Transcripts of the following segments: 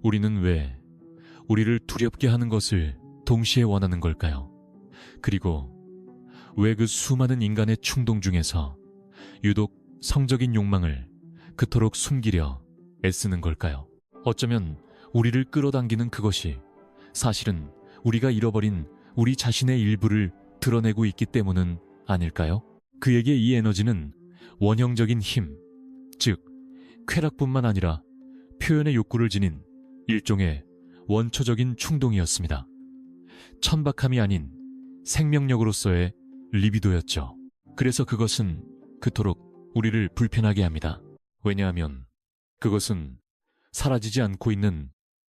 우리는 왜 우리를 두렵게 하는 것을 동시에 원하는 걸까요? 그리고 왜 그 수많은 인간의 충동 중에서 유독 성적인 욕망을 그토록 숨기려 애쓰는 걸까요? 어쩌면 우리를 끌어당기는 그것이 사실은 우리가 잃어버린 우리 자신의 일부를 드러내고 있기 때문은 아닐까요? 그에게 이 에너지는 원형적인 힘, 즉 쾌락뿐만 아니라 표현의 욕구를 지닌 일종의 원초적인 충동이었습니다. 천박함이 아닌 생명력으로서의 리비도였죠. 그래서 그것은 그토록 우리를 불편하게 합니다. 왜냐하면 그것은 사라지지 않고 있는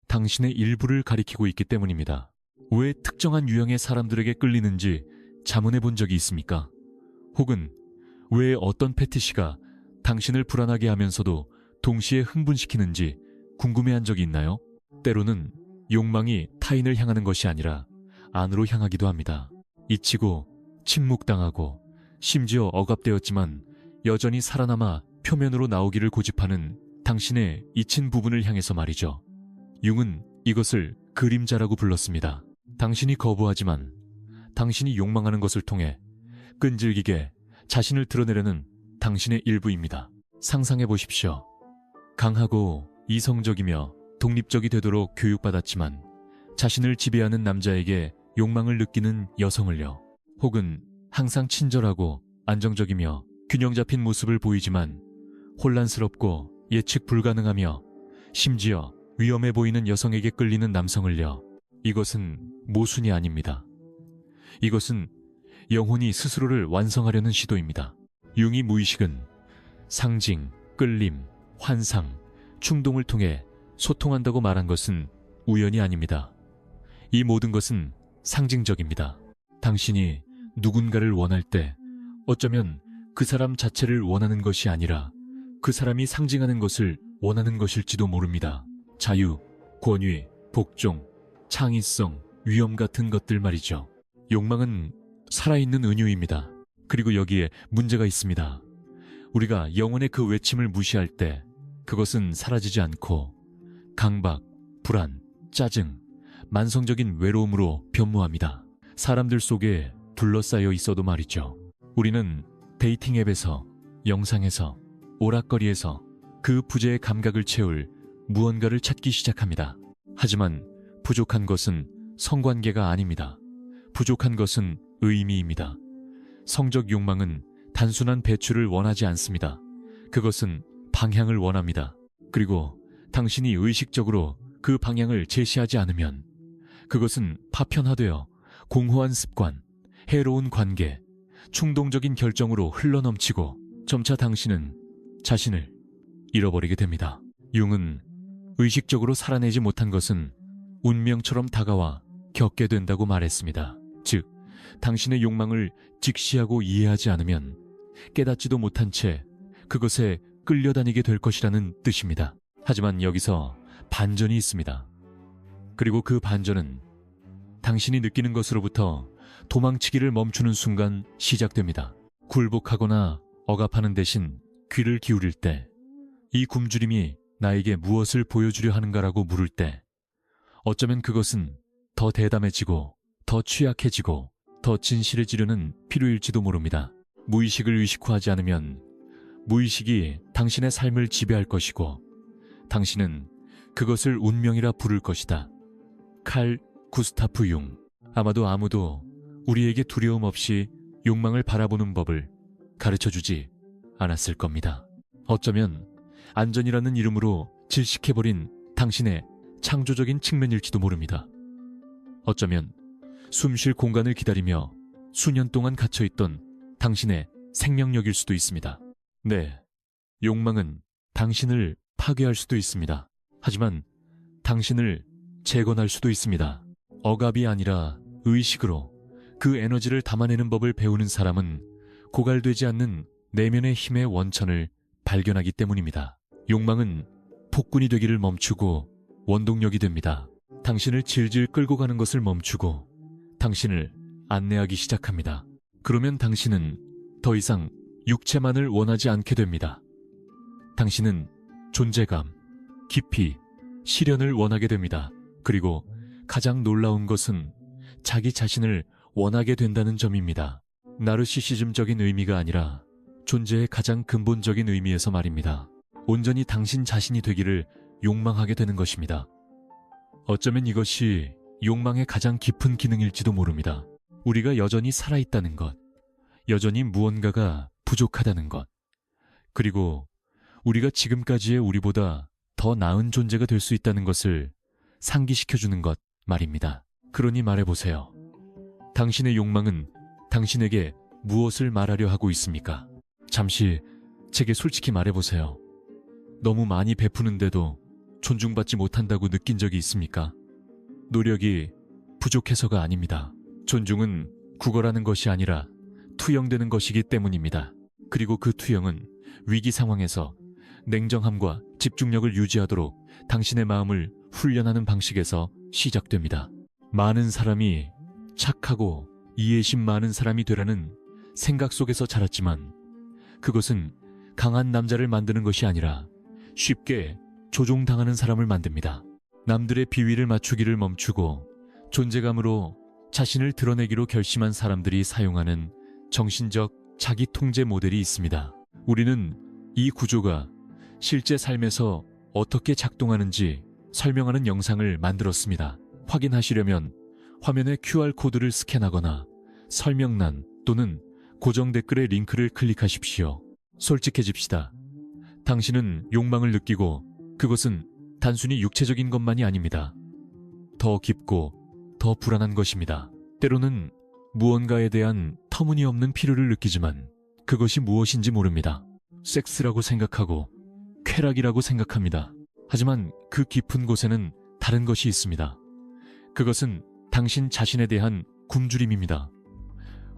당신의 일부를 가리키고 있기 때문입니다. 왜 특정한 유형의 사람들에게 끌리는지 자문해 본 적이 있습니까? 혹은 왜 어떤 패티시가 당신을 불안하게 하면서도 동시에 흥분시키는지 궁금해한 적이 있나요? 때로는 욕망이 타인을 향하는 것이 아니라 안으로 향하기도 합니다. 잊히고 침묵당하고 심지어 억압되었지만 여전히 살아남아 표면으로 나오기를 고집하는 당신의 잊힌 부분을 향해서 말이죠. 융은 이것을 그림자라고 불렀습니다. 당신이 거부하지만 당신이 욕망하는 것을 통해 끈질기게 자신을 드러내려는 당신의 일부입니다. 상상해 보십시오. 강하고 이성적이며 독립적이 되도록 교육받았지만 자신을 지배하는 남자에게 욕망을 느끼는 여성을요. 혹은 항상 친절하고 안정적이며 균형 잡힌 모습을 보이지만 혼란스럽고 예측 불가능하며 심지어 위험해 보이는 여성에게 끌리는 남성을요. 이것은 모순이 아닙니다. 이것은 영혼이 스스로를 완성하려는 시도입니다. 융이 무의식은 상징, 끌림, 환상, 충동을 통해 소통한다고 말한 것은 우연이 아닙니다. 이 모든 것은 상징적입니다. 당신이 누군가를 원할 때 어쩌면 그 사람 자체를 원하는 것이 아니라 그 사람이 상징하는 것을 원하는 것일지도 모릅니다. 자유, 권위, 복종, 창의성, 위험 같은 것들 말이죠. 욕망은 살아있는 은유입니다. 그리고 여기에 문제가 있습니다. 우리가 영혼의 그 외침을 무시할 때 그것은 사라지지 않고 강박, 불안, 짜증, 만성적인 외로움으로 변모합니다. 사람들 속에 둘러싸여 있어도 말이죠. 우리는 데이팅 앱에서, 영상에서, 오락거리에서 그 부재의 감각을 채울 무언가를 찾기 시작합니다. 하지만 부족한 것은 성관계가 아닙니다. 부족한 것은 의미입니다. 성적 욕망은 단순한 배출을 원하지 않습니다. 그것은 방향을 원합니다. 그리고 당신이 의식적으로 그 방향을 제시하지 않으면 그것은 파편화되어 공허한 습관, 해로운 관계, 충동적인 결정으로 흘러넘치고 점차 당신은 자신을 잃어버리게 됩니다. 융은 의식적으로 살아내지 못한 것은 운명처럼 다가와 겪게 된다고 말했습니다. 즉, 당신의 욕망을 직시하고 이해하지 않으면 깨닫지도 못한 채 그것에 끌려다니게 될 것이라는 뜻입니다. 하지만 여기서 반전이 있습니다. 그리고 그 반전은 당신이 느끼는 것으로부터 도망치기를 멈추는 순간 시작됩니다. 굴복하거나 억압하는 대신 귀를 기울일 때, 이 굶주림이 나에게 무엇을 보여주려 하는가라고 물을 때, 어쩌면 그것은 더 대담해지고 더 취약해지고 더 진실해지려는 필요일지도 모릅니다. 무의식을 의식화하지 않으면 무의식이 당신의 삶을 지배할 것이고 당신은 그것을 운명이라 부를 것이다. 칼 구스타프 융. 아마도 아무도 우리에게 두려움 없이 욕망을 바라보는 법을 가르쳐주지 않았을 겁니다. 어쩌면 안전이라는 이름으로 질식해버린 당신의 창조적인 측면일지도 모릅니다. 어쩌면 숨 쉴 공간을 기다리며 수년 동안 갇혀있던 당신의 생명력일 수도 있습니다. 네, 욕망은 당신을 파괴할 수도 있습니다. 하지만 당신을 재건할 수도 있습니다. 억압이 아니라 의식으로 그 에너지를 담아내는 법을 배우는 사람은 고갈되지 않는 내면의 힘의 원천을 발견하기 때문입니다. 욕망은 폭군이 되기를 멈추고 원동력이 됩니다. 당신을 질질 끌고 가는 것을 멈추고 당신을 안내하기 시작합니다. 그러면 당신은 더 이상 육체만을 원하지 않게 됩니다. 당신은 존재감, 깊이, 실현을 원하게 됩니다. 그리고 가장 놀라운 것은 자기 자신을 원하게 된다는 점입니다. 나르시시즘적인 의미가 아니라 존재의 가장 근본적인 의미에서 말입니다. 온전히 당신 자신이 되기를 욕망하게 되는 것입니다. 어쩌면 이것이 욕망의 가장 깊은 기능일지도 모릅니다. 우리가 여전히 살아있다는 것, 여전히 무언가가 부족하다는 것, 그리고 우리가 지금까지의 우리보다 더 나은 존재가 될 수 있다는 것을 상기시켜주는 것 말입니다. 그러니 말해보세요. 당신의 욕망은 당신에게 무엇을 말하려 하고 있습니까? 잠시 제게 솔직히 말해보세요. 너무 많이 베푸는데도 존중받지 못한다고 느낀 적이 있습니까? 노력이 부족해서가 아닙니다. 존중은 구걸하는 것이 아니라 투영되는 것이기 때문입니다. 그리고 그 투영은 위기 상황에서 냉정함과 집중력을 유지하도록 당신의 마음을 훈련하는 방식에서 시작됩니다. 많은 사람이 착하고 이해심 많은 사람이 되라는 생각 속에서 자랐지만 그것은 강한 남자를 만드는 것이 아니라 쉽게 조종당하는 사람을 만듭니다. 남들의 비위를 맞추기를 멈추고 존재감으로 자신을 드러내기로 결심한 사람들이 사용하는 정신적 자기 통제 모델이 있습니다. 우리는 이 구조가 실제 삶에서 어떻게 작동하는지 설명하는 영상을 만들었습니다. 확인하시려면 화면의 QR코드를 스캔하거나 설명란 또는 고정 댓글의 링크를 클릭하십시오. 솔직해집시다. 당신은 욕망을 느끼고 그것은 단순히 육체적인 것만이 아닙니다. 더 깊고 더 불안한 것입니다. 때로는 무언가에 대한 터무니없는 필요를 느끼지만 그것이 무엇인지 모릅니다. 섹스라고 생각하고 쾌락이라고 생각합니다. 하지만 그 깊은 곳에는 다른 것이 있습니다. 그것은 당신 자신에 대한 굶주림입니다.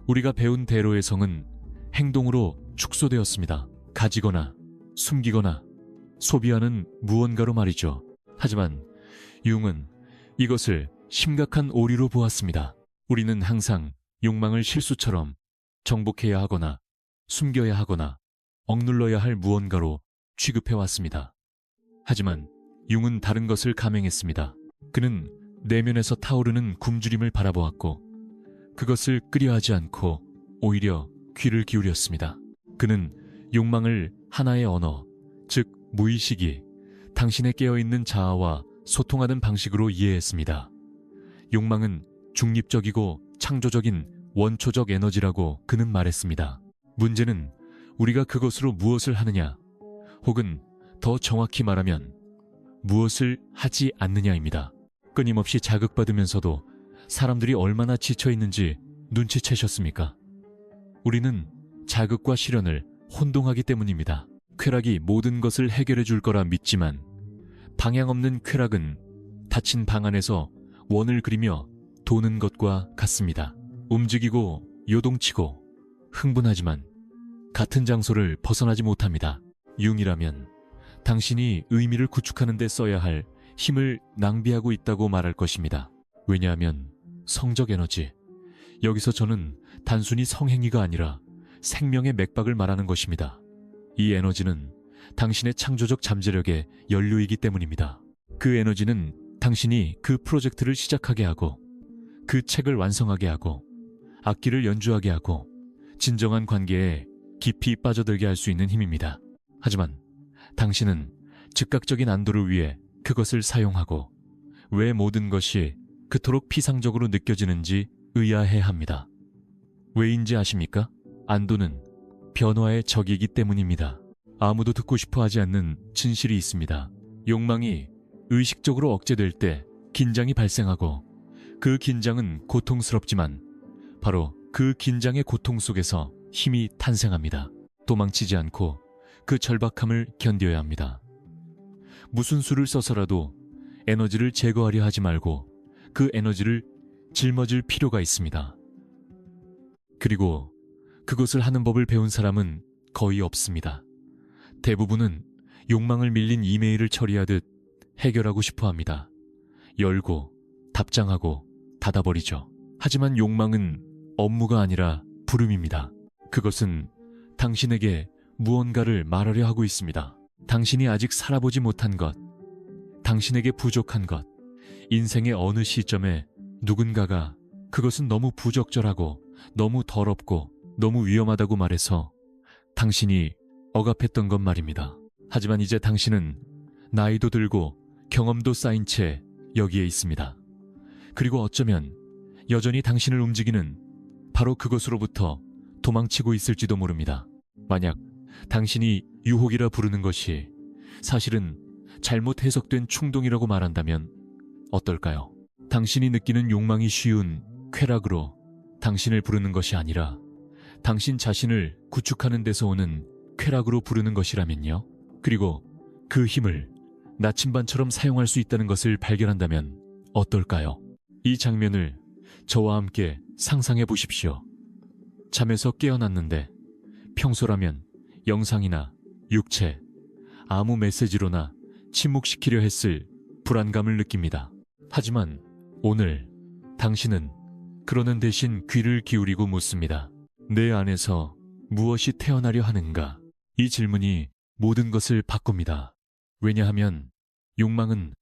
우리가 배운 대로의 성은 행동으로 축소되었습니다. 가지거나 숨기거나 소비하는 무언가로 말이죠. 하지만 융은 이것을 심각한 오류로 보았습니다. 우리는 항상 욕망을 실수처럼 정복해야 하거나 숨겨야 하거나 억눌러야 할 무언가로 취급해왔습니다. 하지만 융은 다른 것을 감행했습니다. 그는 내면에서 타오르는 굶주림을 바라보았고 그것을 끄려하지 않고 오히려 귀를 기울였습니다. 그는 욕망을 하나의 언어, 즉 무의식이 당신의 깨어있는 자아와 소통하는 방식으로 이해했습니다. 욕망은 중립적이고 창조적인 원초적 에너지라고 그는 말했습니다. 문제는 우리가 그것으로 무엇을 하느냐, 혹은 더 정확히 말하면 무엇을 하지 않느냐입니다. 끊임없이 자극받으면서도 사람들이 얼마나 지쳐있는지 눈치채셨습니까? 우리는 자극과 실현을 혼동하기 때문입니다. 쾌락이 모든 것을 해결해 줄 거라 믿지만 방향 없는 쾌락은 닫힌 방 안에서 원을 그리며 도는 것과 같습니다. 움직이고 요동치고 흥분하지만 같은 장소를 벗어나지 못합니다. 융이라면 당신이 의미를 구축하는 데 써야 할 힘을 낭비하고 있다고 말할 것입니다. 왜냐하면 성적 에너지, 여기서 저는 단순히 성행위가 아니라 생명의 맥박을 말하는 것입니다. 이 에너지는 당신의 창조적 잠재력의 연료이기 때문입니다. 그 에너지는 당신이 그 프로젝트를 시작하게 하고 그 책을 완성하게 하고 악기를 연주하게 하고 진정한 관계에 깊이 빠져들게 할 수 있는 힘입니다. 하지만 당신은 즉각적인 안도를 위해 그것을 사용하고 왜 모든 것이 그토록 피상적으로 느껴지는지 의아해합니다. 왜인지 아십니까? 안도는 변화의 적이기 때문입니다. 아무도 듣고 싶어 하지 않는 진실이 있습니다. 욕망이 의식적으로 억제될 때 긴장이 발생하고 그 긴장은 고통스럽지만 바로 그 긴장의 고통 속에서 힘이 탄생합니다. 도망치지 않고 그 절박함을 견뎌야 합니다. 무슨 수를 써서라도 에너지를 제거하려 하지 말고 그 에너지를 짊어질 필요가 있습니다. 그리고 그것을 하는 법을 배운 사람은 거의 없습니다. 대부분은 욕망을 밀린 이메일을 처리하듯 해결하고 싶어 합니다. 열고 답장하고 닫아버리죠. 하지만 욕망은 업무가 아니라 부름입니다. 그것은 당신에게 무언가를 말하려 하고 있습니다. 당신이 아직 살아보지 못한 것, 당신에게 부족한 것, 인생의 어느 시점에 누군가가 그것은 너무 부적절하고 너무 더럽고 너무 위험하다고 말해서 당신이 억압했던 것 말입니다. 하지만 이제 당신은 나이도 들고 경험도 쌓인 채 여기에 있습니다. 그리고 어쩌면 여전히 당신을 움직이는 바로 그것으로부터 도망치고 있을지도 모릅니다. 만약 당신이 유혹이라 부르는 것이 사실은 잘못 해석된 충동이라고 말한다면 어떨까요? 당신이 느끼는 욕망이 쉬운 쾌락으로 당신을 부르는 것이 아니라 당신 자신을 구축하는 데서 오는 쾌락으로 부르는 것이라면요? 그리고 그 힘을 나침반처럼 사용할 수 있다는 것을 발견한다면 어떨까요? 이 장면을 저와 함께 상상해 보십시오. 잠에서 깨어났는데 평소라면 영상이나 육체, 아무 메시지로나 침묵시키려 했을 불안감을 느낍니다. 하지만 오늘 당신은 그러는 대신 귀를 기울이고 묻습니다. 내 안에서 무엇이 태어나려 하는가? 이 질문이 모든 것을 바꿉니다. 왜냐하면 욕망은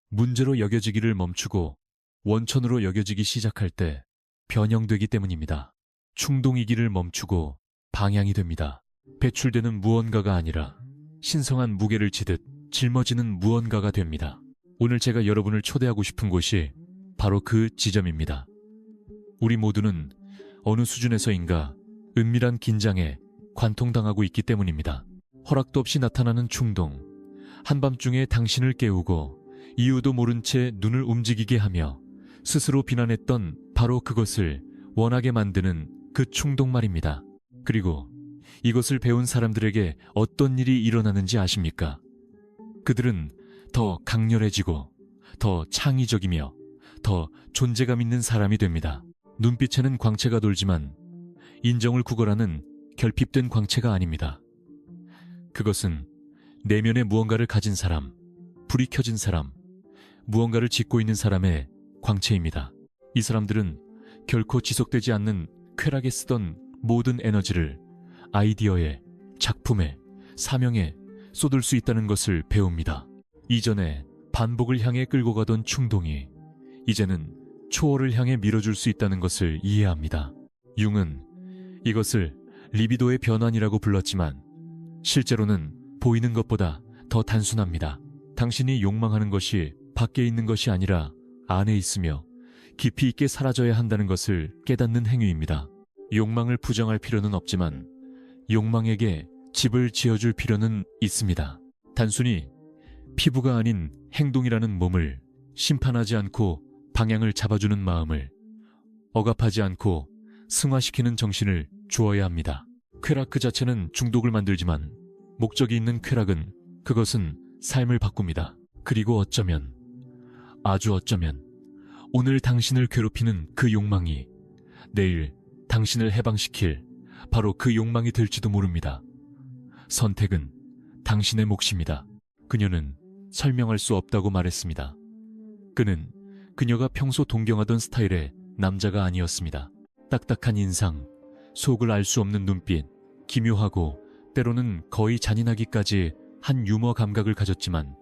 문제로 여겨지기를 멈추고 원천으로 여겨지기 시작할 때 변형되기 때문입니다. 충동이기를 멈추고 방향이 됩니다. 배출되는 무언가가 아니라 신성한 무게를 지듯 짊어지는 무언가가 됩니다. 오늘 제가 여러분을 초대하고 싶은 곳이 바로 그 지점입니다. 우리 모두는 어느 수준에서인가 은밀한 긴장에 관통당하고 있기 때문입니다. 허락도 없이 나타나는 충동, 한밤중에 당신을 깨우고 이유도 모른 채 눈을 움직이게 하며 스스로 비난했던 바로 그것을 원하게 만드는 그 충동 말입니다. 그리고 이것을 배운 사람들에게 어떤 일이 일어나는지 아십니까? 그들은 더 강렬해지고 더 창의적이며 더 존재감 있는 사람이 됩니다. 눈빛에는 광채가 돌지만 인정을 구걸하는 결핍된 광채가 아닙니다. 그것은 내면에 무언가를 가진 사람, 불이 켜진 사람, 무언가를 짓고 있는 사람의 광채입니다. 이 사람들은 결코 지속되지 않는 쾌락에 쓰던 모든 에너지를 아이디어에, 작품에, 사명에 쏟을 수 있다는 것을 배웁니다. 이전에 반복을 향해 끌고 가던 충동이 이제는 초월을 향해 밀어줄 수 있다는 것을 이해합니다. 융은 이것을 리비도의 변환이라고 불렀지만 실제로는 보이는 것보다 더 단순합니다. 당신이 욕망하는 것이 밖에 있는 것이 아니라 안에 있으며 깊이 있게 사라져야 한다는 것을 깨닫는 행위입니다. 욕망을 부정할 필요는 없지만 욕망에게 집을 지어줄 필요는 있습니다. 단순히 피부가 아닌 행동이라는 몸을 심판하지 않고 방향을 잡아주는 마음을 억압하지 않고 승화시키는 정신을 주어야 합니다. 쾌락 그 자체는 중독을 만들지만 목적이 있는 쾌락은 그것은 삶을 바꿉니다. 그리고 어쩌면, 아주 어쩌면 오늘 당신을 괴롭히는 그 욕망이 내일 당신을 해방시킬 바로 그 욕망이 될지도 모릅니다. 선택은 당신의 몫입니다. 그녀는 설명할 수 없다고 말했습니다. 그는 그녀가 평소 동경하던 스타일의 남자가 아니었습니다. 딱딱한 인상, 속을 알 수 없는 눈빛, 기묘하고 때로는 거의 잔인하기까지 한 유머 감각을 가졌지만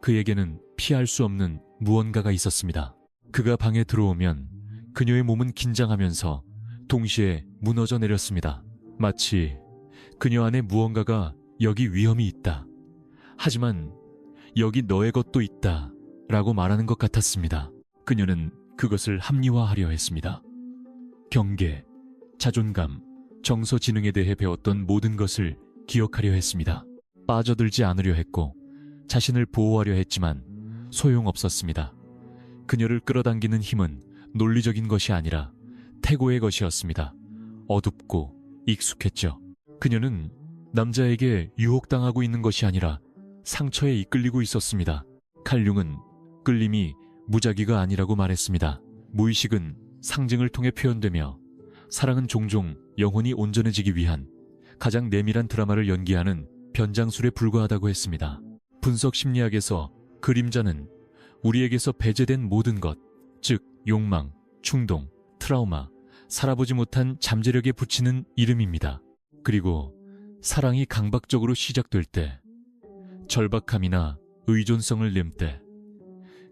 그에게는 피할 수 없는 무언가가 있었습니다. 그가 방에 들어오면 그녀의 몸은 긴장하면서 동시에 무너져 내렸습니다. 마치 그녀 안에 무언가가 여기 위험이 있다. 하지만 여기 너의 것도 있다. 라고 말하는 것 같았습니다. 그녀는 그것을 합리화하려 했습니다. 경계, 자존감, 정서지능에 대해 배웠던 모든 것을 기억하려 했습니다. 빠져들지 않으려 했고 자신을 보호하려 했지만 소용없었습니다. 그녀를 끌어당기는 힘은 논리적인 것이 아니라 태고의 것이었습니다. 어둡고 익숙했죠. 그녀는 남자에게 유혹당하고 있는 것이 아니라 상처에 이끌리고 있었습니다. 칼융은 끌림이 무작위가 아니라고 말했습니다. 무의식은 상징을 통해 표현되며 사랑은 종종 영혼이 온전해지기 위한 가장 내밀한 드라마를 연기하는 변장술에 불과하다고 했습니다. 분석 심리학에서 그림자는 우리에게서 배제된 모든 것, 즉 욕망, 충동, 트라우마, 살아보지 못한 잠재력에 붙이는 이름입니다. 그리고 사랑이 강박적으로 시작될 때, 절박함이나 의존성을 냄 때,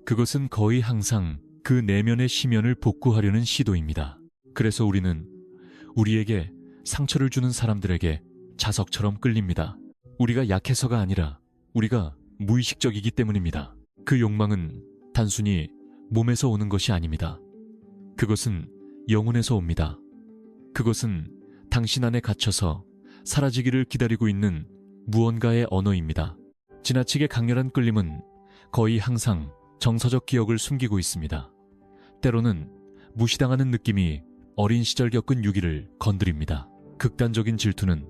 그것은 거의 항상 그 내면의 심연을 복구하려는 시도입니다. 그래서 우리는 우리에게 상처를 주는 사람들에게 자석처럼 끌립니다. 우리가 약해서가 아니라 우리가 무의식적이기 때문입니다. 그 욕망은 단순히 몸에서 오는 것이 아닙니다. 그것은 영혼에서 옵니다. 그것은 당신 안에 갇혀서 사라지기를 기다리고 있는 무언가의 언어입니다. 지나치게 강렬한 끌림은 거의 항상 정서적 기억을 숨기고 있습니다. 때로는 무시당하는 느낌이 어린 시절 겪은 유기를 건드립니다. 극단적인 질투는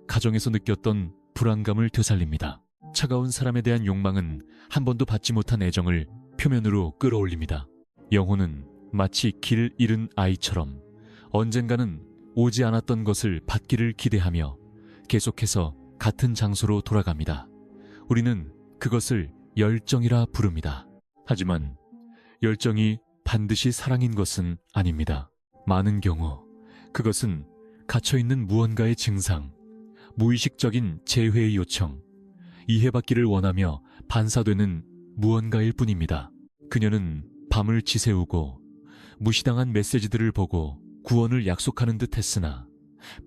가정에서 느꼈던 불안감을 되살립니다. 차가운 사람에 대한 욕망은 한 번도 받지 못한 애정을 표면으로 끌어올립니다. 영혼은 마치 길 잃은 아이처럼 언젠가는 오지 않았던 것을 받기를 기대하며 계속해서 같은 장소로 돌아갑니다. 우리는 그것을 열정이라 부릅니다. 하지만 열정이 반드시 사랑인 것은 아닙니다. 많은 경우 그것은 갇혀있는 무언가의 증상, 무의식적인 재회의 요청, 이해받기를 원하며 반사되는 무언가일 뿐입니다. 그녀는 밤을 지새우고 무시당한 메시지들을 보고 구원을 약속하는 듯 했으나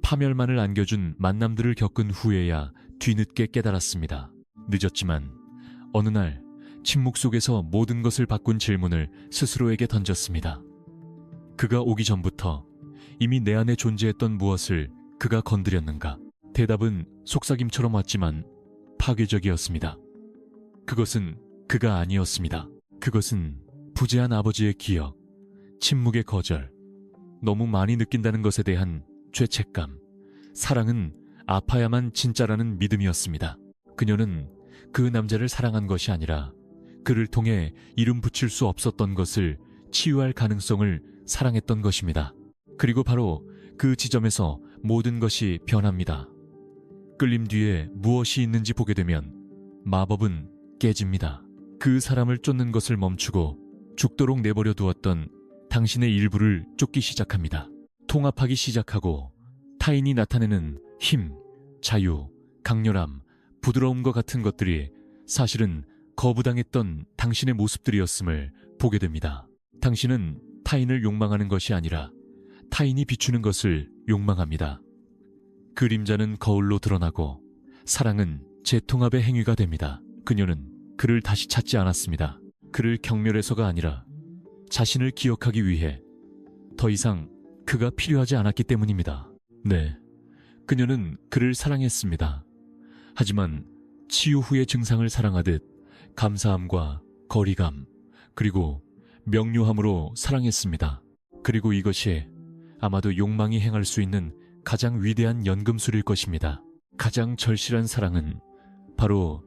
파멸만을 안겨준 만남들을 겪은 후에야 뒤늦게 깨달았습니다. 늦었지만 어느 날 침묵 속에서 모든 것을 바꾼 질문을 스스로에게 던졌습니다. 그가 오기 전부터 이미 내 안에 존재했던 무엇을 그가 건드렸는가? 대답은 속삭임처럼 왔지만 파괴적이었습니다. 그것은 그가 아니었습니다. 그것은 부재한 아버지의 기억, 침묵의 거절, 너무 많이 느낀다는 것에 대한 죄책감, 사랑은 아파야만 진짜라는 믿음이었습니다. 그녀는 그 남자를 사랑한 것이 아니라 그를 통해 이름 붙일 수 없었던 것을 치유할 가능성을 사랑했던 것입니다. 그리고 바로 그 지점에서 모든 것이 변합니다. 끌림 뒤에 무엇이 있는지 보게 되면 마법은 깨집니다. 그 사람을 쫓는 것을 멈추고 죽도록 내버려 두었던 당신의 일부를 쫓기 시작합니다. 통합하기 시작하고 타인이 나타내는 힘, 자유, 강렬함, 부드러움과 같은 것들이 사실은 거부당했던 당신의 모습들이었음을 보게 됩니다. 당신은 타인을 욕망하는 것이 아니라 타인이 비추는 것을 욕망합니다. 그림자는 거울로 드러나고 사랑은 재통합의 행위가 됩니다. 그녀는 그를 다시 찾지 않았습니다. 그를 경멸해서가 아니라 자신을 기억하기 위해 더 이상 그가 필요하지 않았기 때문입니다. 네, 그녀는 그를 사랑했습니다. 하지만 치유 후의 증상을 사랑하듯 감사함과 거리감, 그리고 명료함으로 사랑했습니다. 그리고 이것이 아마도 욕망이 행할 수 있는 가장 위대한 연금술일 것입니다. 가장 절실한 사랑은 바로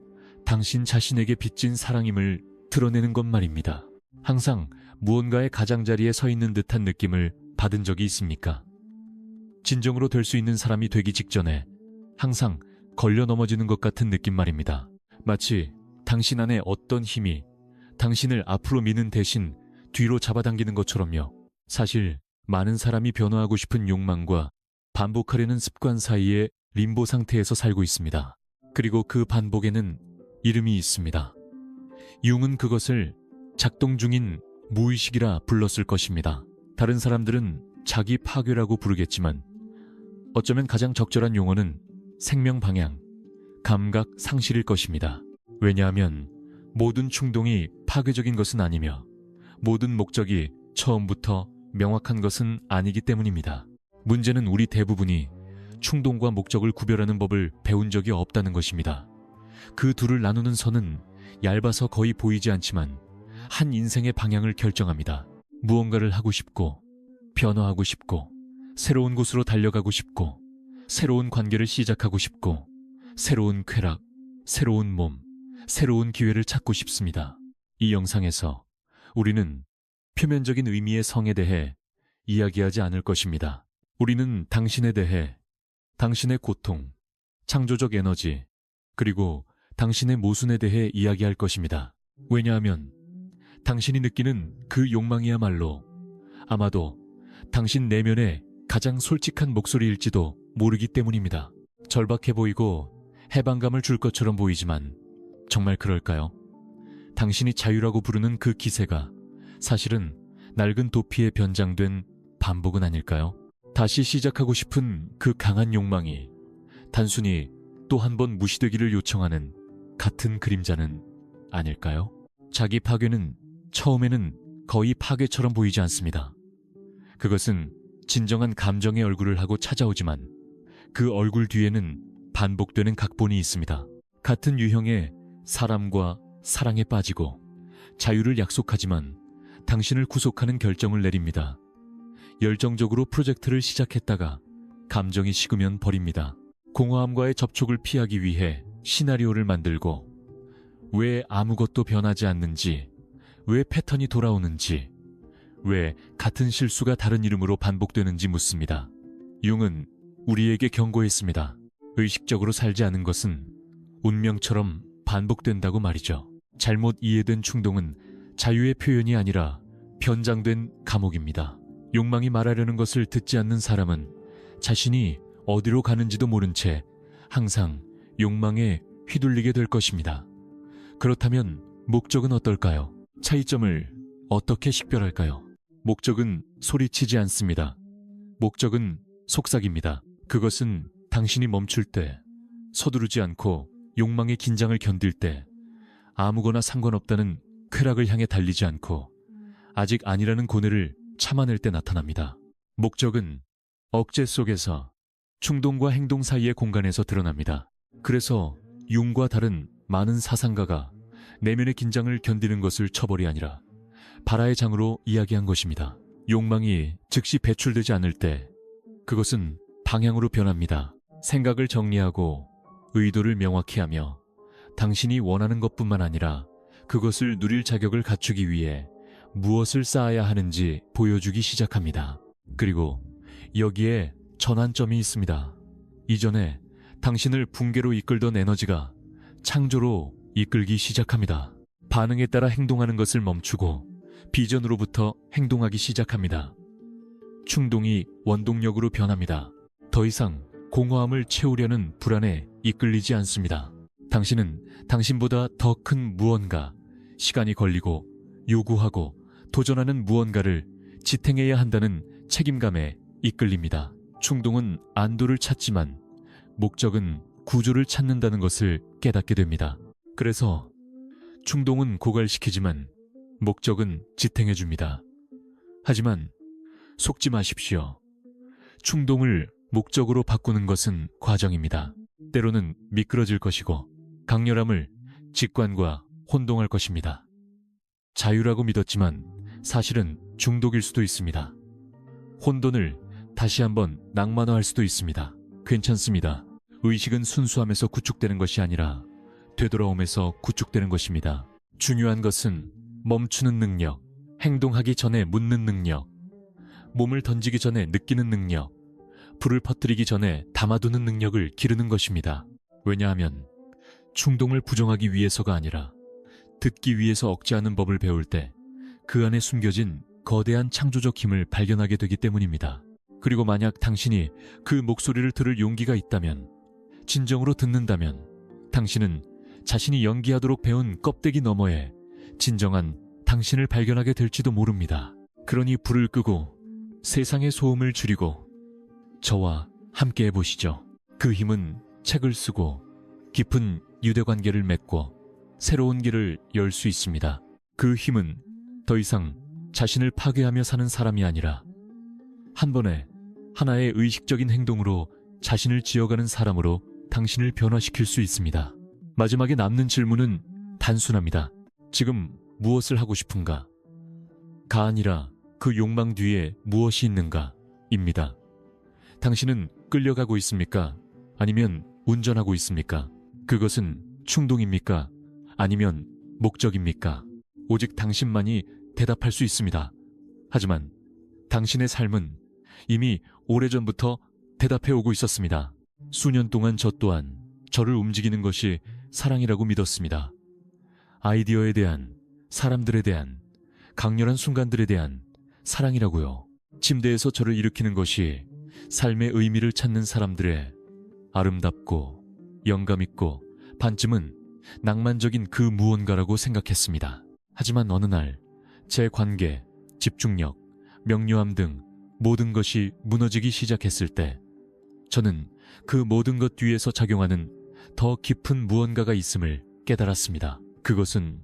당신 자신에게 빚진 사랑임을 드러내는 것 말입니다. 항상 무언가의 가장자리에 서 있는 듯한 느낌을 받은 적이 있습니까? 진정으로 될 수 있는 사람이 되기 직전에 항상 걸려 넘어지는 것 같은 느낌 말입니다. 마치 당신 안에 어떤 힘이 당신을 앞으로 미는 대신 뒤로 잡아당기는 것처럼요. 사실 많은 사람이 변화하고 싶은 욕망과 반복하려는 습관 사이에 림보 상태에서 살고 있습니다. 그리고 그 반복에는 이름이 있습니다. 융은 그것을 작동 중인 무의식이라 불렀을 것입니다. 다른 사람들은 자기 파괴라고 부르겠지만 어쩌면 가장 적절한 용어는 생명 방향, 감각 상실일 것입니다. 왜냐하면 모든 충동이 파괴적인 것은 아니며 모든 목적이 처음부터 명확한 것은 아니기 때문입니다. 문제는 우리 대부분이 충동과 목적을 구별하는 법을 배운 적이 없다는 것입니다. 그 둘을 나누는 선은 얇아서 거의 보이지 않지만 한 인생의 방향을 결정합니다. 무언가를 하고 싶고, 변화하고 싶고, 새로운 곳으로 달려가고 싶고, 새로운 관계를 시작하고 싶고, 새로운 쾌락, 새로운 몸, 새로운 기회를 찾고 싶습니다. 이 영상에서 우리는 표면적인 의미의 성에 대해 이야기하지 않을 것입니다. 우리는 당신에 대해, 당신의 고통, 창조적 에너지, 그리고 당신의 모순에 대해 이야기할 것입니다. 왜냐하면 당신이 느끼는 그 욕망이야말로 아마도 당신 내면의 가장 솔직한 목소리일지도 모르기 때문입니다. 절박해 보이고 해방감을 줄 것처럼 보이지만 정말 그럴까요? 당신이 자유라고 부르는 그 기세가 사실은 낡은 도피에 변장된 반복은 아닐까요? 다시 시작하고 싶은 그 강한 욕망이 단순히 또 한 번 무시되기를 요청하는 같은 그림자는 아닐까요? 자기 파괴는 처음에는 거의 파괴처럼 보이지 않습니다. 그것은 진정한 감정의 얼굴을 하고 찾아오지만 그 얼굴 뒤에는 반복되는 각본이 있습니다. 같은 유형의 사람과 사랑에 빠지고 자유를 약속하지만 당신을 구속하는 결정을 내립니다. 열정적으로 프로젝트를 시작했다가 감정이 식으면 버립니다. 공허함과의 접촉을 피하기 위해 시나리오를 만들고 왜 아무것도 변하지 않는지, 왜 패턴이 돌아오는지, 왜 같은 실수가 다른 이름으로 반복되는지 묻습니다. 융은 우리에게 경고했습니다. 의식적으로 살지 않은 것은 운명처럼 반복된다고 말이죠. 잘못 이해된 충동은 자유의 표현이 아니라 변장된 감옥입니다. 욕망이 말하려는 것을 듣지 않는 사람은 자신이 어디로 가는지도 모른 채 항상 욕망에 휘둘리게 될 것입니다. 그렇다면 목적은 어떨까요? 차이점을 어떻게 식별할까요? 목적은 소리치지 않습니다. 목적은 속삭입니다. 그것은 당신이 멈출 때, 서두르지 않고 욕망의 긴장을 견딜 때, 아무거나 상관없다는 쾌락을 향해 달리지 않고 아직 아니라는 고뇌를 참아낼 때 나타납니다. 목적은 억제 속에서 충동과 행동 사이의 공간에서 드러납니다. 그래서 융과 다른 많은 사상가가 내면의 긴장을 견디는 것을 처벌이 아니라 바라의 장으로 이야기한 것입니다. 욕망이 즉시 배출되지 않을 때 그것은 방향으로 변합니다. 생각을 정리하고 의도를 명확히 하며 당신이 원하는 것뿐만 아니라 그것을 누릴 자격을 갖추기 위해 무엇을 쌓아야 하는지 보여주기 시작합니다. 그리고 여기에 전환점이 있습니다. 이전에 당신을 붕괴로 이끌던 에너지가 창조로 이끌기 시작합니다. 반응에 따라 행동하는 것을 멈추고 비전으로부터 행동하기 시작합니다. 충동이 원동력으로 변합니다. 더 이상 공허함을 채우려는 불안에 이끌리지 않습니다. 당신은 당신보다 더 큰 무언가, 시간이 걸리고 요구하고 도전하는 무언가를 지탱해야 한다는 책임감에 이끌립니다. 충동은 안도를 찾지만 목적은 구조를 찾는다는 것을 깨닫게 됩니다. 그래서 충동은 고갈시키지만 목적은 지탱해줍니다. 하지만 속지 마십시오. 충동을 목적으로 바꾸는 것은 과정입니다. 때로는 미끄러질 것이고 강렬함을 직관과 혼동할 것입니다. 자유라고 믿었지만 사실은 중독일 수도 있습니다. 혼돈을 다시 한번 낭만화할 수도 있습니다. 괜찮습니다. 의식은 순수함에서 구축되는 것이 아니라 되돌아옴에서 구축되는 것입니다. 중요한 것은 멈추는 능력, 행동하기 전에 묻는 능력, 몸을 던지기 전에 느끼는 능력, 불을 퍼뜨리기 전에 담아두는 능력을 기르는 것입니다. 왜냐하면 충동을 부정하기 위해서가 아니라 듣기 위해서 억제하는 법을 배울 때 그 안에 숨겨진 거대한 창조적 힘을 발견하게 되기 때문입니다. 그리고 만약 당신이 그 목소리를 들을 용기가 있다면, 진정으로 듣는다면 당신은 자신이 연기하도록 배운 껍데기 너머에 진정한 당신을 발견하게 될지도 모릅니다. 그러니 불을 끄고 세상의 소음을 줄이고 저와 함께 해보시죠. 그 힘은 책을 쓰고 깊은 유대관계를 맺고 새로운 길을 열 수 있습니다. 그 힘은 더 이상 자신을 파괴하며 사는 사람이 아니라 한 번에 하나의 의식적인 행동으로 자신을 지어가는 사람으로 당신을 변화시킬 수 있습니다. 마지막에 남는 질문은 단순합니다. 지금 무엇을 하고 싶은가? 가 아니라 그 욕망 뒤에 무엇이 있는가? 입니다. 당신은 끌려가고 있습니까? 아니면 운전하고 있습니까? 그것은 충동입니까? 아니면 목적입니까? 오직 당신만이 대답할 수 있습니다. 하지만 당신의 삶은 이미 오래전부터 대답해오고 있었습니다. 수년 동안 저 또한 저를 움직이는 것이 사랑이라고 믿었습니다. 아이디어에 대한, 사람들에 대한, 강렬한 순간들에 대한 사랑이라고요. 침대에서 저를 일으키는 것이 삶의 의미를 찾는 사람들의 아름답고 영감 있고 반쯤은 낭만적인 그 무언가라고 생각했습니다. 하지만 어느 날 제 관계, 집중력, 명료함 등 모든 것이 무너지기 시작했을 때 저는 그 모든 것 뒤에서 작용하는 더 깊은 무언가가 있음을 깨달았습니다. 그것은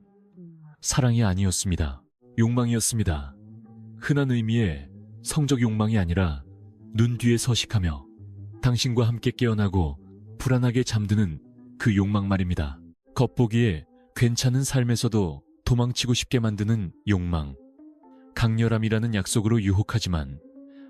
사랑이 아니었습니다. 욕망이었습니다. 흔한 의미의 성적 욕망이 아니라 눈 뒤에 서식하며 당신과 함께 깨어나고 불안하게 잠드는 그 욕망 말입니다. 겉보기에 괜찮은 삶에서도 도망치고 싶게 만드는 욕망. 강렬함이라는 약속으로 유혹하지만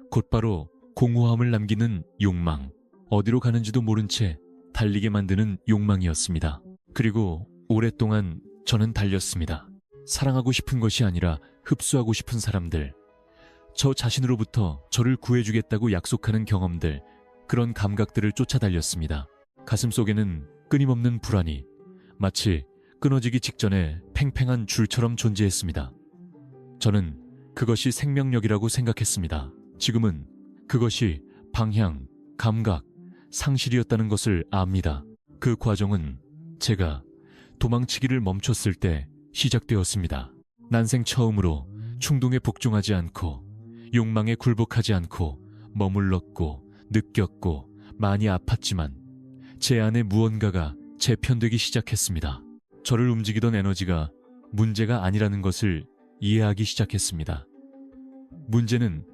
곧바로 공허함을 남기는 욕망. 어디로 가는지도 모른 채 달리게 만드는 욕망이었습니다. 그리고 오랫동안 저는 달렸습니다. 사랑하고 싶은 것이 아니라 흡수하고 싶은 사람들, 저 자신으로부터 저를 구해주겠다고 약속하는 경험들, 그런 감각들을 쫓아달렸습니다. 가슴속에는 끊임없는 불안이 마치 끊어지기 직전에 팽팽한 줄처럼 존재했습니다. 저는 그것이 생명력이라고 생각했습니다. 지금은 그것이 방향, 감각, 상실이었다는 것을 압니다. 그 과정은 제가 도망치기를 멈췄을 때 시작되었습니다. 난생 처음으로 충동에 복종하지 않고 욕망에 굴복하지 않고 머물렀고 느꼈고 많이 아팠지만 제 안에 무언가가 재편되기 시작했습니다. 저를 움직이던 에너지가 문제가 아니라는 것을 이해하기 시작했습니다. 문제는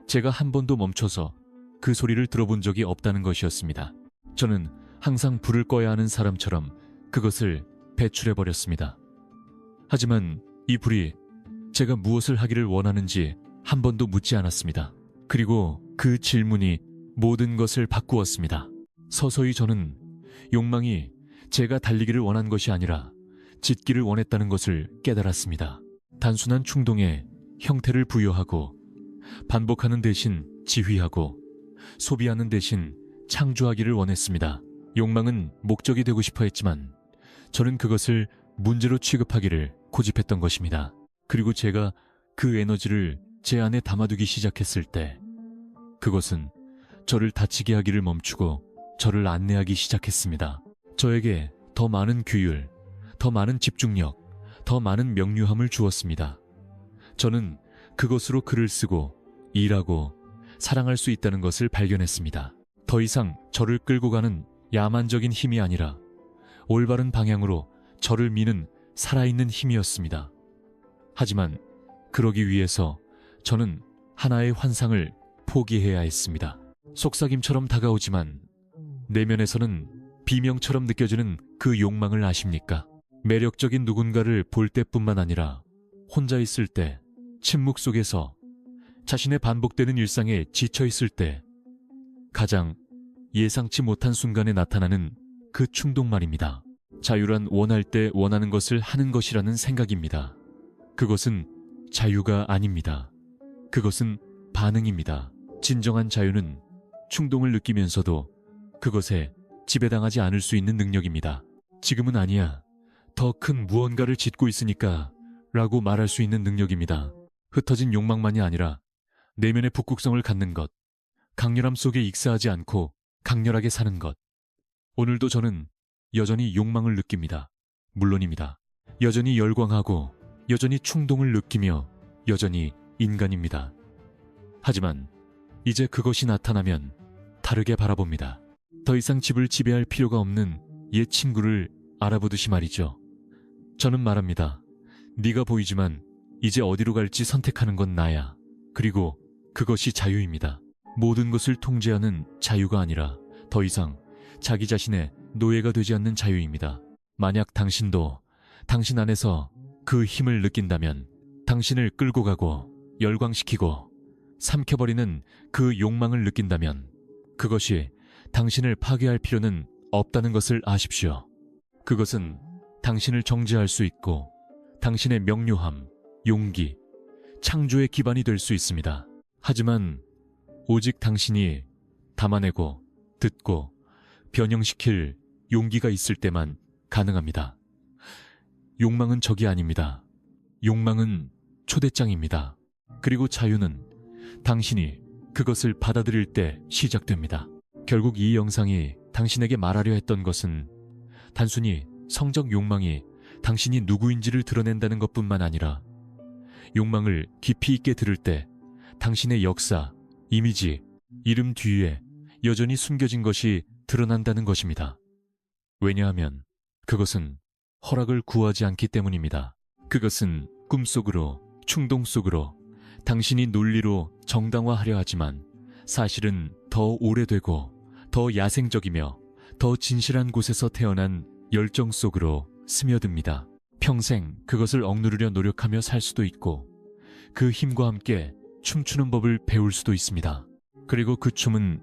제가 한 번도 멈춰서 그 소리를 들어본 적이 없다는 것이었습니다. 저는 항상 불을 꺼야 하는 사람처럼 그것을 배출해버렸습니다. 하지만 이 불이 제가 무엇을 하기를 원하는지 한 번도 묻지 않았습니다. 그리고 그 질문이 모든 것을 바꾸었습니다. 서서히 저는 욕망이 제가 달리기를 원한 것이 아니라 짖기를 원했다는 것을 깨달았습니다. 단순한 충동에 형태를 부여하고 반복하는 대신 지휘하고 소비하는 대신 창조하기를 원했습니다. 욕망은 목적이 되고 싶어 했지만 저는 그것을 문제로 취급하기를 고집했던 것입니다. 그리고 제가 그 에너지를 제 안에 담아두기 시작했을 때 그것은 저를 다치게 하기를 멈추고 저를 안내하기 시작했습니다. 저에게 더 많은 규율, 더 많은 집중력, 더 많은 명료함을 주었습니다. 저는 그것으로 글을 쓰고 일하고 사랑할 수 있다는 것을 발견했습니다. 더 이상 저를 끌고 가는 야만적인 힘이 아니라 올바른 방향으로 저를 미는 살아있는 힘이었습니다. 하지만 그러기 위해서 저는 하나의 환상을 포기해야 했습니다. 속삭임처럼 다가오지만 내면에서는 비명처럼 느껴지는 그 욕망을 아십니까? 매력적인 누군가를 볼 때뿐만 아니라 혼자 있을 때, 침묵 속에서 자신의 반복되는 일상에 지쳐 있을 때 가장 예상치 못한 순간에 나타나는 그 충동 말입니다. 자유란 원할 때 원하는 것을 하는 것이라는 생각입니다. 그것은 자유가 아닙니다. 그것은 반응입니다. 진정한 자유는 충동을 느끼면서도 그것에 지배당하지 않을 수 있는 능력입니다. 지금은 아니야. 더 큰 무언가를 짓고 있으니까 라고 말할 수 있는 능력입니다. 흩어진 욕망만이 아니라 내면의 북극성을 갖는 것, 강렬함 속에 익사하지 않고 강렬하게 사는 것. 오늘도 저는 여전히 욕망을 느낍니다. 물론입니다. 여전히 열광하고 여전히 충동을 느끼며 여전히 인간입니다. 하지만 이제 그것이 나타나면 다르게 바라봅니다. 더 이상 집을 지배할 필요가 없는 옛 친구를 알아보듯이 말이죠. 저는 말합니다. 네가 보이지만 이제 어디로 갈지 선택하는 건 나야. 그리고 그것이 자유입니다. 모든 것을 통제하는 자유가 아니라 더 이상 자기 자신의 노예가 되지 않는 자유입니다. 만약 당신도 당신 안에서 그 힘을 느낀다면 당신을 끌고 가고 열광시키고 삼켜버리는 그 욕망을 느낀다면 그것이 당신을 파괴할 필요는 없다는 것을 아십시오. 그것은 당신을 정죄할 수 있고 당신의 명료함, 용기, 창조의 기반이 될 수 있습니다. 하지만 오직 당신이 담아내고 듣고 변형시킬 용기가 있을 때만 가능합니다. 욕망은 적이 아닙니다. 욕망은 초대장입니다. 그리고 자유는 당신이 그것을 받아들일 때 시작됩니다. 결국 이 영상이 당신에게 말하려 했던 것은 단순히 성적 욕망이 당신이 누구인지를 드러낸다는 것뿐만 아니라 욕망을 깊이 있게 들을 때 당신의 역사, 이미지, 이름 뒤에 여전히 숨겨진 것이 드러난다는 것입니다. 왜냐하면 그것은 허락을 구하지 않기 때문입니다. 그것은 꿈속으로, 충동 속으로 당신이 논리로 정당화하려 하지만 사실은 더 오래되고 더 야생적이며 더 진실한 곳에서 태어난 열정 속으로 스며듭니다. 평생 그것을 억누르려 노력하며 살 수도 있고 그 힘과 함께 춤추는 법을 배울 수도 있습니다. 그리고 그 춤은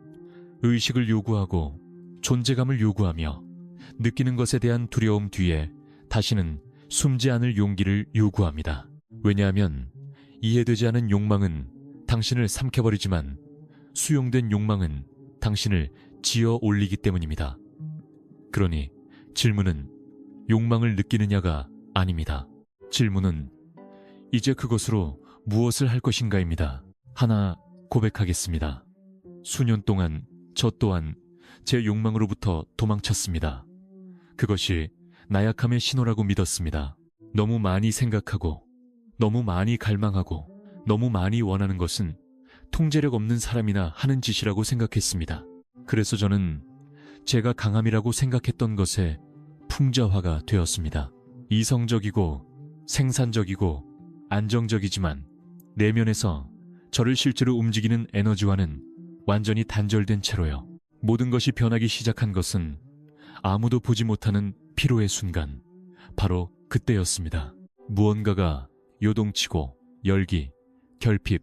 의식을 요구하고 존재감을 요구하며 느끼는 것에 대한 두려움 뒤에 다시는 숨지 않을 용기를 요구합니다. 왜냐하면 이해되지 않은 욕망은 당신을 삼켜버리지만 수용된 욕망은 당신을 지어 올리기 때문입니다. 그러니 질문은 욕망을 느끼느냐가 아닙니다. 질문은 이제 그것으로 무엇을 할 것인가입니다. 하나 고백하겠습니다. 수년 동안 저 또한 제 욕망으로부터 도망쳤습니다. 그것이 나약함의 신호라고 믿었습니다. 너무 많이 생각하고 너무 많이 갈망하고 너무 많이 원하는 것은 통제력 없는 사람이나 하는 짓이라고 생각했습니다. 그래서 저는 제가 강함이라고 생각했던 것에 풍자화가 되었습니다. 이성적이고 생산적이고 안정적이지만 내면에서 저를 실제로 움직이는 에너지와는 완전히 단절된 채로요. 모든 것이 변하기 시작한 것은 아무도 보지 못하는 피로의 순간, 바로 그때였습니다. 무언가가 요동치고 열기, 결핍,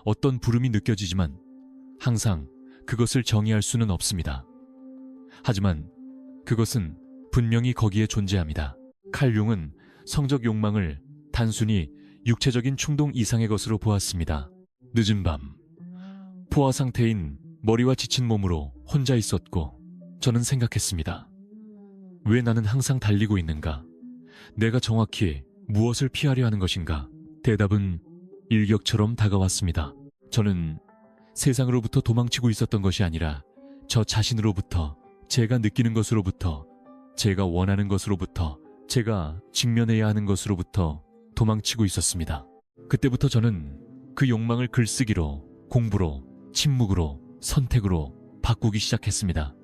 어떤 부름이 느껴지지만 항상 그것을 정의할 수는 없습니다. 하지만 그것은 분명히 거기에 존재합니다. 칼 융은 성적 욕망을 단순히 육체적인 충동 이상의 것으로 보았습니다. 늦은 밤, 포화 상태인 머리와 지친 몸으로 혼자 있었고 저는 생각했습니다. 왜 나는 항상 달리고 있는가? 내가 정확히 무엇을 피하려 하는 것인가? 대답은 일격처럼 다가왔습니다. 저는 세상으로부터 도망치고 있었던 것이 아니라 저 자신으로부터, 제가 느끼는 것으로부터, 제가 원하는 것으로부터, 제가 직면해야 하는 것으로부터 도망치고 있었습니다. 그때부터 저는 그 욕망을 글쓰기로, 공부로, 침묵으로, 선택으로 바꾸기 시작했습니다.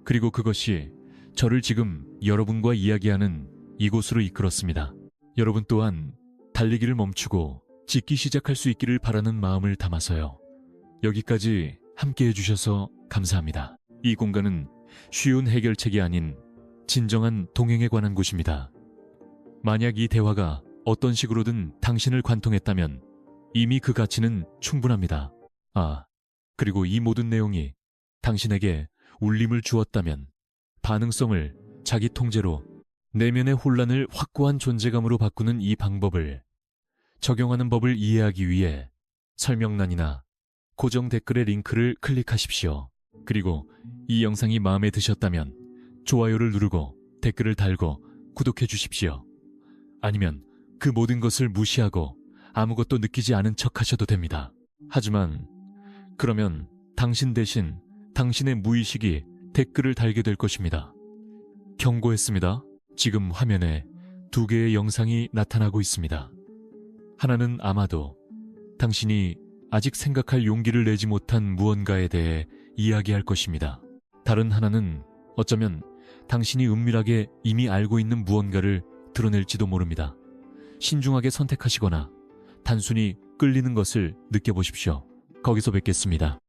그리고 그것이 저를 지금 여러분과 이야기하는 이곳으로 이끌었습니다. 여러분 또한 달리기를 멈추고 짓기 시작할 수 있기를 바라는 마음을 담아서요. 여기까지 함께 해주셔서 감사합니다. 이 공간은 쉬운 해결책이 아닌 진정한 동행에 관한 곳입니다. 만약 이 대화가 어떤 식으로든 당신을 관통했다면 이미 그 가치는 충분합니다. 그리고 이 모든 내용이 당신에게 울림을 주었다면 반응성을 자기 통제로 내면의 혼란을 확고한 존재감으로 바꾸는 이 방법을 적용하는 법을 이해하기 위해 설명란이나 고정 댓글의 링크를 클릭하십시오. 그리고 이 영상이 마음에 드셨다면 좋아요를 누르고 댓글을 달고 구독해 주십시오. 아니면 그 모든 것을 무시하고 아무것도 느끼지 않은 척 하셔도 됩니다. 하지만 그러면 당신 대신 당신의 무의식이 댓글을 달게 될 것입니다. 경고했습니다. 지금 화면에 2개의 영상이 나타나고 있습니다. 하나는 아마도 당신이 아직 생각할 용기를 내지 못한 무언가에 대해 이야기할 것입니다. 다른 하나는 어쩌면 당신이 은밀하게 이미 알고 있는 무언가를 드러낼지도 모릅니다. 신중하게 선택하시거나 단순히 끌리는 것을 느껴보십시오. 거기서 뵙겠습니다.